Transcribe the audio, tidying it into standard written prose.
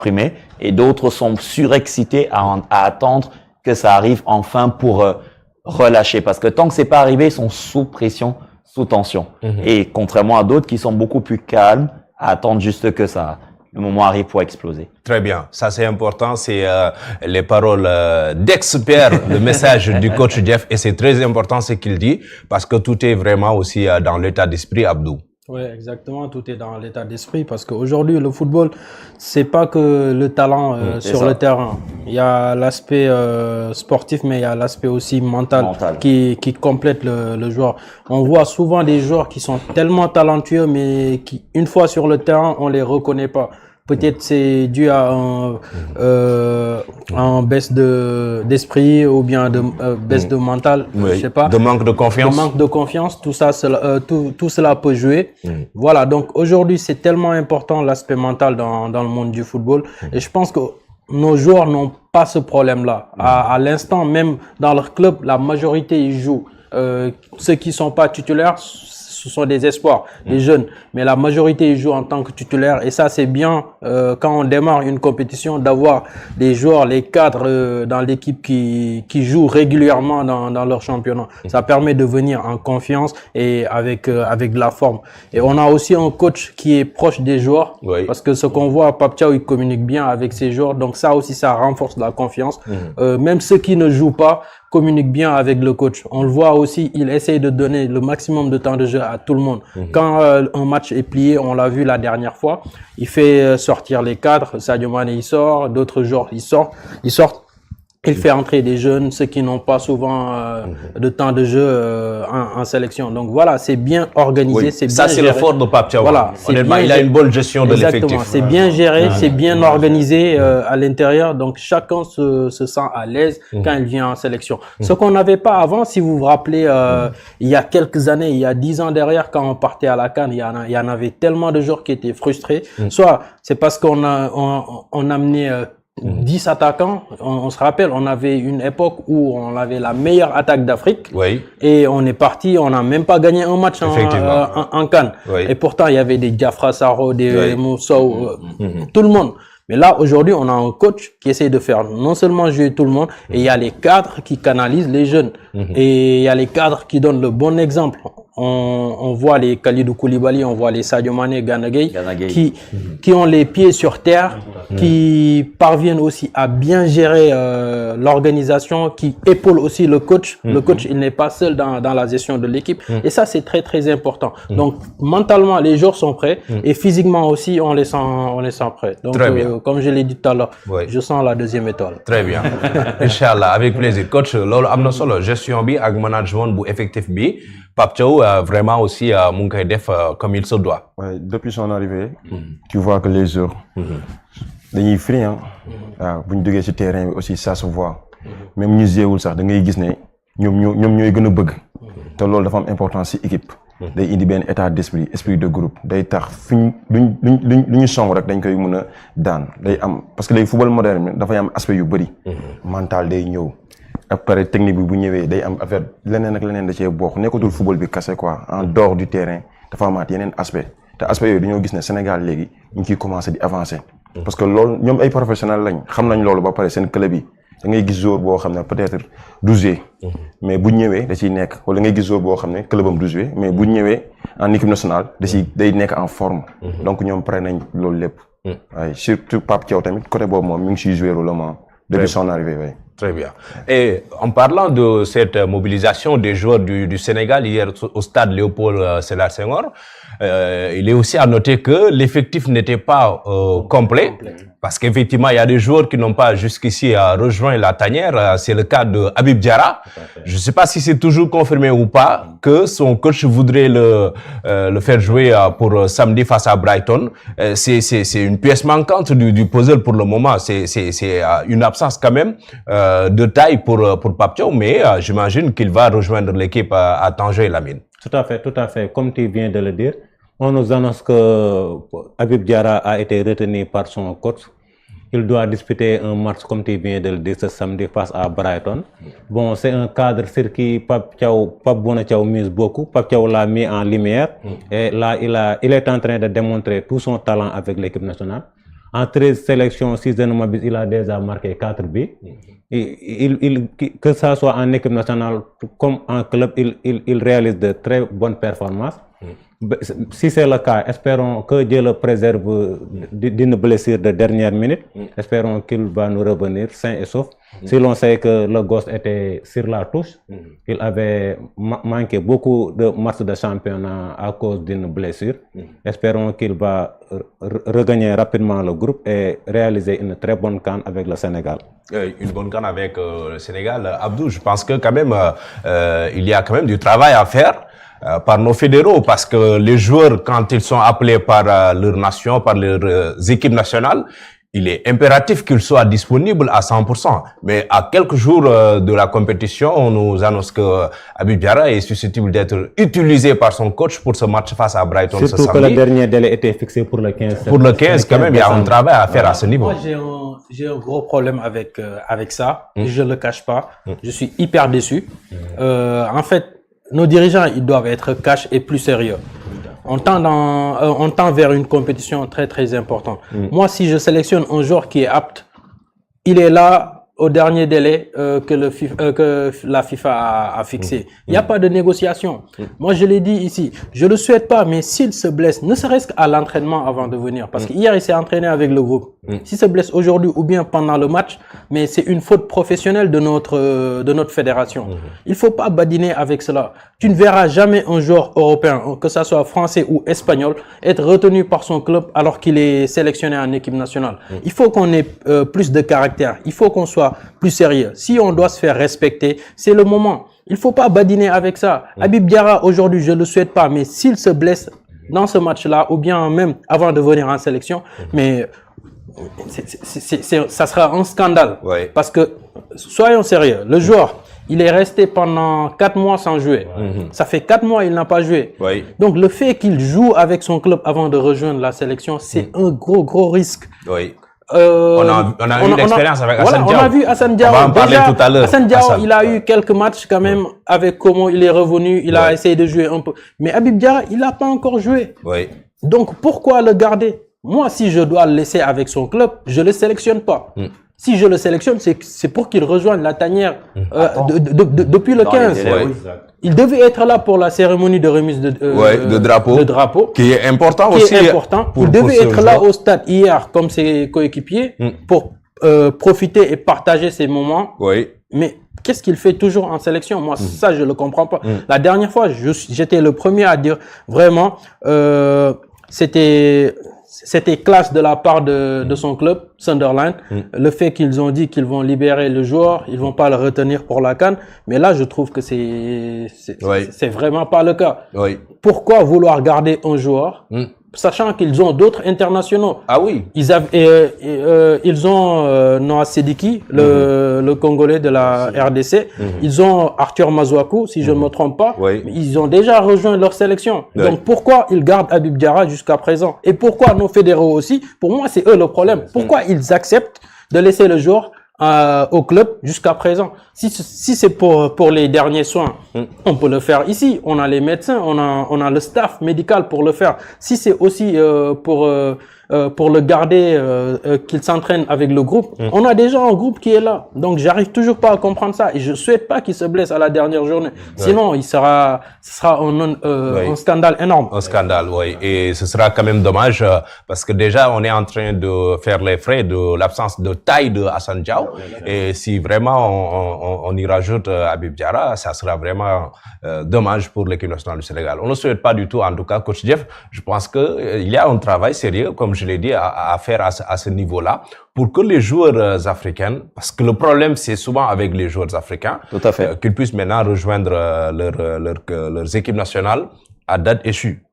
exprimer et d'autres sont surexcités à attendre que ça arrive enfin pour relâcher. Parce que tant que c'est pas arrivé, ils sont sous pression, sous tension. Et contrairement à d'autres qui sont beaucoup plus calmes à attendre juste que le moment arrive pour exploser. Très bien. Ça, c'est important. C'est les paroles d'expert, le message du coach Jeff. Et c'est très important ce qu'il dit parce que tout est vraiment aussi dans l'état d'esprit, Abdou. Oui, exactement. Tout est dans l'état d'esprit parce qu'aujourd'hui, le football, c'est pas que le talent sur le terrain. Il y a l'aspect sportif, mais il y a l'aspect aussi mental. Qui complète le joueur. On voit souvent des joueurs qui sont tellement talentueux, mais qui, une fois sur le terrain, on les reconnaît pas. Peut-être c'est dû à un baisse d'esprit ou bien de baisse de mental, je sais pas. De manque de confiance. De manque de confiance, tout ça, tout cela peut jouer. Voilà, donc aujourd'hui c'est tellement important l'aspect mental dans le monde du football. Et je pense que nos joueurs n'ont pas ce problème-là. À l'instant même dans leur club, la majorité ils jouent. Ceux qui sont pas titulaires, ce sont des espoirs, des jeunes. Mais la majorité, ils jouent en tant que titulaires. Et ça, c'est bien quand on démarre une compétition d'avoir des joueurs, les cadres dans l'équipe qui jouent régulièrement dans leur championnat. Ça permet de venir en confiance et avec de la forme. Et on a aussi un coach qui est proche des joueurs. Oui. Parce que ce qu'on voit, Pape Thiaw, il communique bien avec ses joueurs. Donc ça aussi, ça renforce la confiance. Même ceux qui ne jouent pas communique bien avec le coach. On le voit aussi, il essaye de donner le maximum de temps de jeu à tout le monde. Quand un match est plié, on l'a vu la dernière fois, il fait sortir les cadres, Sadio Mané il sort, d'autres joueurs ils sortent. Il fait entrer des jeunes, ceux qui n'ont pas souvent de temps de jeu en sélection. Donc voilà, c'est bien organisé, oui. C'est bien géré. Ça, c'est le fort de Pape Thiaw. Voilà, honnêtement, il a une bonne gestion de l'effectif. Exactement, c'est bien géré, c'est bien organisé à l'intérieur. Donc chacun se sent à l'aise quand il vient en sélection. Ce qu'on n'avait pas avant, si vous vous rappelez, il y a quelques années, il y a 10 ans derrière, quand on partait à la CAN, il y en avait tellement de joueurs qui étaient frustrés. Soit c'est parce qu'on amenait 10 attaquants, on se rappelle, on avait une époque où on avait la meilleure attaque d'Afrique. Oui. Et on est parti, on n'a même pas gagné un match en CAN. Oui. Et pourtant, il y avait des Diafra Saro, des Moussou, tout le monde. Mais là, aujourd'hui, on a un coach qui essaie de faire non seulement jouer tout le monde, et il y a les cadres qui canalisent les jeunes. Et il y a les cadres qui donnent le bon exemple. On voit les Kalidou Koulibaly, on voit les Sadio Mané, Gana Gueye, qui ont les pieds sur terre, qui parviennent aussi à bien gérer l'organisation, qui épaulent aussi le coach. Le coach, il n'est pas seul dans la gestion de l'équipe. Et ça, c'est très, très important. Donc, mentalement, les joueurs sont prêts et physiquement aussi, on les sent prêts. Donc, comme je l'ai dit tout à l'heure, je sens la deuxième étoile. Très bien. Inch'Allah, avec plaisir. Coach, lolo amna solo, gestion bi ak management bu effectif bi. Pape Thiaw vraiment aussi mu ngi koy def comme il se doit. Ouais, depuis son arrivée, tu vois que les joueurs dañuy free hein. Waaw bu ñu duggee ci terrain bi aussi ça se voit. Même ñu jéewul sax da ngay gis ne ñoom ñooy gën a bëgg. Te loolu dafa am importance ci équipe. Day indi benn état d'esprit, esprit de groupe. Day tax lu ñu song rek dañ koy mën a daan. Day am parce que les football moderne dafay am aspect yu bëri. Mental day ñëw. Après technique bi bu ñëwee day am affaire leneen ak leneen da cee bokk nekkatul football bi kase quoi en dehors du terrain dafa amaat yeneen aspect te aspect yooyu dañoo gis ne Sénégal léegi ñu ciy commencé di avancer. Parce que loolu ñoom ay professionnels lañ xam nañ loolu ba pare seen club yi da ngay gis joueur boo xam ne peut-être du jouer mais bu ñëwee da ciy nekk wala ngay gis joueur boo xam ne clubam du jouer mais bu ñëwee en équipe nationale day nekk en forme. Donc ñoom pare nañ loolu lépp. waaye surtout Pape Thiaw tamit côté boobu moom mi ngi siy jouer rôlement depuis son arrivée. Ouais. Très bien. Et en parlant de cette mobilisation des joueurs du Sénégal hier au stade Léopold Sédar Senghor, il est aussi à noter que l'effectif n'était pas complet. Parce qu'effectivement, il y a des joueurs qui n'ont pas jusqu'ici rejoint la tanière. C'est le cas de Habib Diarra. Je ne sais pas si c'est toujours confirmé ou pas que son coach voudrait le faire jouer pour samedi face à Brighton. C'est une pièce manquante du puzzle pour le moment. C'est une absence quand même de taille pour Pape Thiaw, mais j'imagine qu'il va rejoindre l'équipe à Tanger et Lamine. Tout à fait. Comme tu viens de le dire, on nous annonce que Habib Diarra a été retenu par son coach. Il doit disputer un match, comme tu viens de le dire, ce samedi face à Brighton. Bon, c'est un cadre sur qui Pape Bouna Thiaw mise beaucoup. Pape Thiaw l'a mis en lumière. Et là, il est en train de démontrer tout son talent avec l'équipe nationale. En 13 sélections, 6 de m'abuse, il a déjà marqué 4 buts. Que ça soit en équipe nationale comme en club, il réalise de très bonnes performances. Si c'est le cas, espérons que Dieu le préserve d'une blessure de dernière minute. Espérons qu'il va nous revenir sain et sauf. Si l'on sait que le gosse était sur la touche, il avait manqué beaucoup de matchs de championnat à cause d'une blessure. Espérons qu'il va regagner rapidement le groupe et réaliser une très bonne CAN avec le Sénégal. Une bonne CAN avec le Sénégal. Abdou, je pense que quand même, il y a quand même du travail à faire par nos fédéraux, parce que les joueurs, quand ils sont appelés par leur nation, par leurs équipes nationales, il est impératif qu'ils soient disponibles à 100%. Mais à quelques jours de la compétition, on nous annonce que Habib Diarra est susceptible d'être utilisé par son coach pour ce match face à Brighton ce samedi. Surtout que le dernier délai était fixé pour le 15. Pour le 15, quand même, il y a un travail à faire à ce niveau. Moi, j'ai un gros problème avec ça. Je le cache pas. Je suis hyper déçu. En fait, nos dirigeants, ils doivent être cash et plus sérieux. On tend vers une compétition très très importante. Moi, si je sélectionne un joueur qui est apte, il est là au dernier délai que la FIFA a fixé. Il n'y a pas de négociation. Moi, je l'ai dit ici, je le souhaite pas, mais s'il se blesse, ne serait-ce qu'à l'entraînement avant de venir, parce qu'hier, il s'est entraîné avec le groupe. S'il se blesse aujourd'hui ou bien pendant le match, mais c'est une faute professionnelle de notre fédération. Il faut pas badiner avec cela. Tu ne verras jamais un joueur européen, que ça soit français ou espagnol, être retenu par son club alors qu'il est sélectionné en équipe nationale. Il faut qu'on ait plus de caractère. Il faut qu'on soit plus sérieux. Si on doit se faire respecter, c'est le moment. Il faut pas badiner avec ça. Habib Diarra, aujourd'hui, je le souhaite pas, mais s'il se blesse dans ce match-là, ou bien même avant de venir en sélection, mais ça sera un scandale. Parce que, soyons sérieux, le joueur, il est resté pendant 4 mois sans jouer. Ça fait 4 mois il n'a pas joué. Donc le fait qu'il joue avec son club avant de rejoindre la sélection, c'est un gros risque. On a eu l'expérience avec Hassan Diao. On a vu Hassan Diao. On va en parler tout à l'heure. Hassan Diao, il a eu quelques matchs quand même avec Como, il est revenu, il a essayé de jouer un peu. Mais Habib Diarra, il n'a pas encore joué. Donc pourquoi le garder? Moi, si je dois le laisser avec son club, je le sélectionne pas. Si je le sélectionne, c'est pour qu'il rejoigne la tanière depuis le 15. Il devait être là pour la cérémonie de remise de drapeau. Qui est important aussi. Il devait être là au stade hier comme ses coéquipiers pour profiter et partager ces moments. Mais qu'est-ce qu'il fait toujours en sélection? Moi, ça, je le comprends pas. La dernière fois, j'étais le premier à dire vraiment, c'était classe de la part de son club, Sunderland. Le fait qu'ils ont dit qu'ils vont libérer le joueur, ils vont pas le retenir pour la CAN. Mais là, je trouve que c'est vraiment pas le cas. Pourquoi vouloir garder un joueur, sachant qu'ils ont d'autres internationaux? Ils ont Noah Sediki, le Congolais de la RDC. Ils ont Arthur Mazouakou, si je ne me trompe pas. Mais ils ont déjà rejoint leur sélection. Donc pourquoi ils gardent Habib Diarra jusqu'à présent? Et pourquoi nos fédéraux aussi? Pour moi, c'est eux le problème. Pourquoi ils acceptent de laisser le joueur au club jusqu'à présent? Si c'est pour les derniers soins, on peut le faire ici. On a les médecins, on a le staff médical pour le faire. Si c'est aussi pour le garder, qu'il s'entraîne avec le groupe, on a déjà un groupe qui est là. Donc j'arrive toujours pas à comprendre ça et je souhaite pas qu'il se blesse à la dernière journée. Sinon, ce sera un scandale énorme. Un scandale, et ce sera quand même dommage parce que déjà on est en train de faire les frais de l'absence de taille de Hassan Diao, et si vraiment on y rajoute Habib Diarra, ça sera vraiment dommage pour l'équipe nationale du Sénégal. On ne le souhaite pas du tout, en tout cas, coach Jeff. Je pense que il y a un travail sérieux, comme je l'ai dit, à faire à ce niveau-là, pour que les joueurs africains, parce que le problème c'est souvent avec les joueurs africains, qu'ils puissent maintenant rejoindre leurs équipes nationales à date échue.